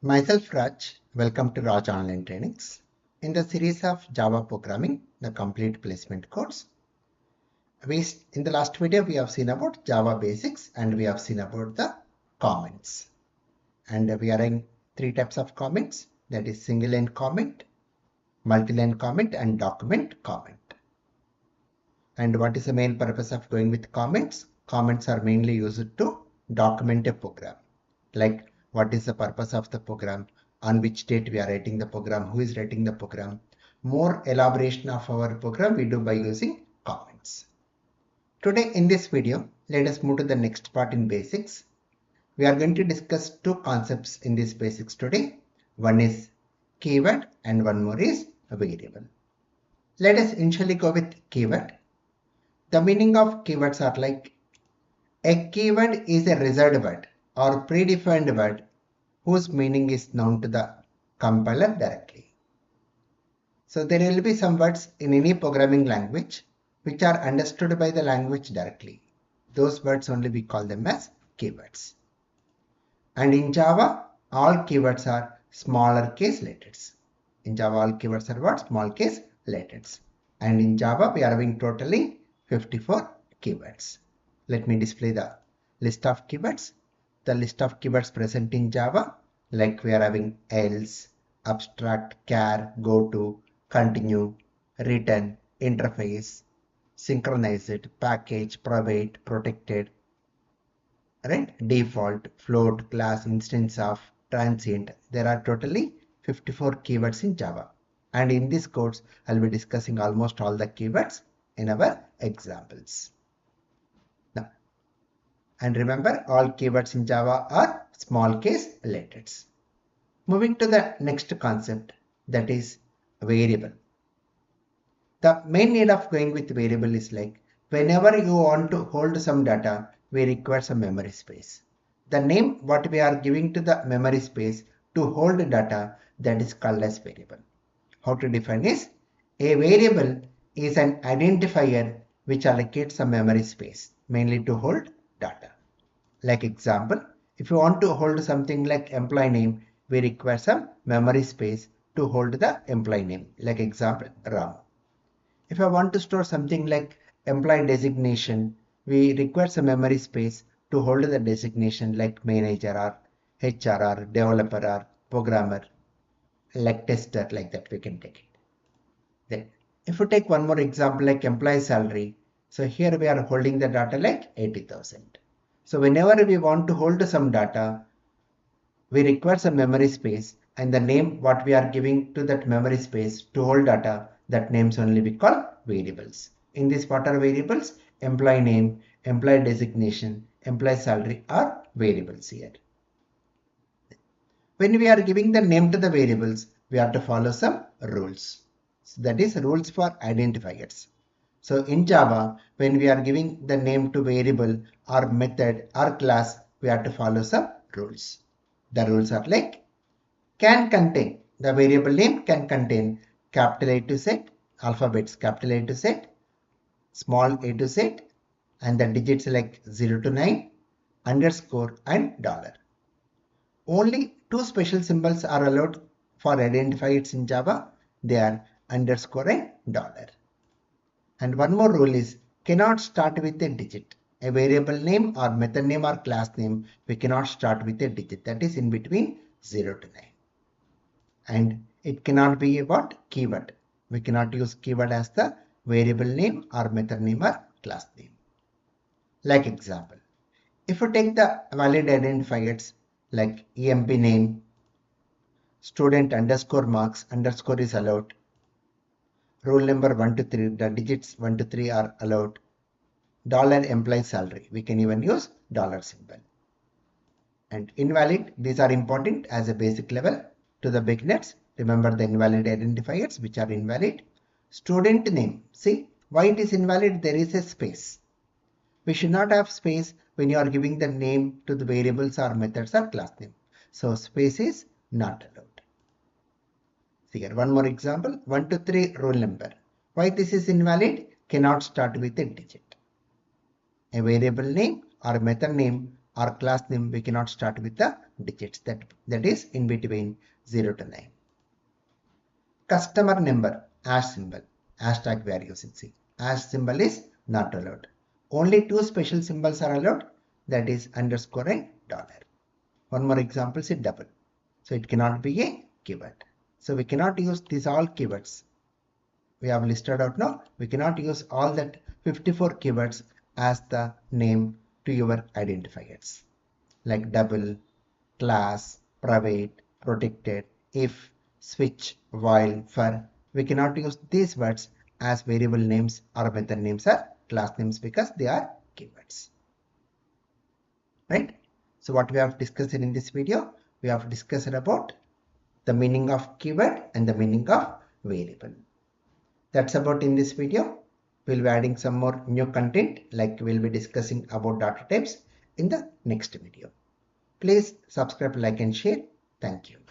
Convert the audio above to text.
Myself Raj, welcome to Raj Online Trainings. In the series of Java programming, the complete placement course, in the last video we have seen about Java basics and we have seen about the comments. And we are in three types of comments, that is single line comment, multi-line comment and document comment. And what is the main purpose of going with comments? Comments are mainly used to document a program. Like what is the purpose of the program, on which date we are writing the program, who is writing the program. More elaboration of our program we do by using comments. Today in this video, let us move to the next part in basics. We are going to discuss two concepts in this basics today. One is keyword and one more is a variable. Let us initially go with keyword. The meaning of keywords are like a keyword is a reserved word or predefined word whose meaning is known to the compiler directly. So there will be some words in any programming language which are understood by the language directly. Those words only we call them as keywords. And in Java, all keywords are smaller case letters. In Java, all keywords are what? Small case letters. And in Java, we are having totally 54 keywords. Let me display the list of keywords. The list of keywords present in Java, like we are having else, abstract, char, go to, continue, return, interface, synchronized, package, private, protected, right? Default, float, class, instance of, transient. There are totally 54 keywords in Java. And in this course, I'll be discussing almost all the keywords in our examples. Now, and remember, all keywords in Java are small case letters. Moving to the next concept, that is variable. The main need of going with variable is like whenever you want to hold some data, we require some memory space. The name what we are giving to the memory space to hold data, that is called as variable. How to define is a variable is an identifier which allocates some memory space mainly to hold data. Like example, if you want to hold something like employee name, we require some memory space to hold the employee name. Like example, Ram. If I want to store something like employee designation, we require some memory space to hold the designation like manager or HR or developer or programmer, like tester, like that we can take it. Then if you take one more example like employee salary, so here we are holding the data like 80,000. So whenever we want to hold some data, we require some memory space, and the name what we are giving to that memory space to hold data, that names only we call variables. In this, what are variables? Employee name, employee designation, employee salary are variables here. When we are giving the name to the variables, we have to follow some rules. So that is rules for identifiers. So in Java, when we are giving the name to variable or method or class, we have to follow some rules. The rules are like can contain, the variable name can contain capital A to Z, alphabets capital A to Z, small a to Z, and the digits like 0 to 9, underscore and dollar. Only two special symbols are allowed for identifiers in Java. They are underscore and dollar. And one more rule is cannot start with a digit. A variable name or method name or class name, we cannot start with a digit, that is in between 0 to 9. And it cannot be about keyword. We cannot use keyword as the variable name or method name or class name. Like example, if you take the valid identifiers like EMP name, student underscore marks underscore is allowed, roll number 1 to 3, the digits 1 to 3 are allowed, dollar employee salary, we can even use dollar symbol. And invalid, these are important as a basic level to the beginners. Remember the invalid identifiers which are invalid. Student name, see why it is invalid? There is a space. We should not have space when you are giving the name to the variables or methods or class name. So space is not allowed. See here one more example, 1 to 3 roll number. Why this is invalid? Cannot start with a digit. A variable name or method name or class name, we cannot start with the digits, that is in between 0 to 9. Customer number, hash symbol, hashtag we are using. See, hash symbol is not allowed. Only two special symbols are allowed, that is underscore and dollar. One more example is double. So it cannot be a keyword. So we cannot use these all keywords. We have listed out now. We cannot use all that 54 keywords as the name to your identifiers. Like double, class, private, protected, if, switch, while, for. We cannot use these words as variable names or method names or class names because they are keywords. Right? So what we have discussed in this video, we have discussed about the meaning of keyword and the meaning of variable. That's about in this video. We'll be adding some more new content, like we'll be discussing about data types in the next video. Please subscribe, like and share. Thank you.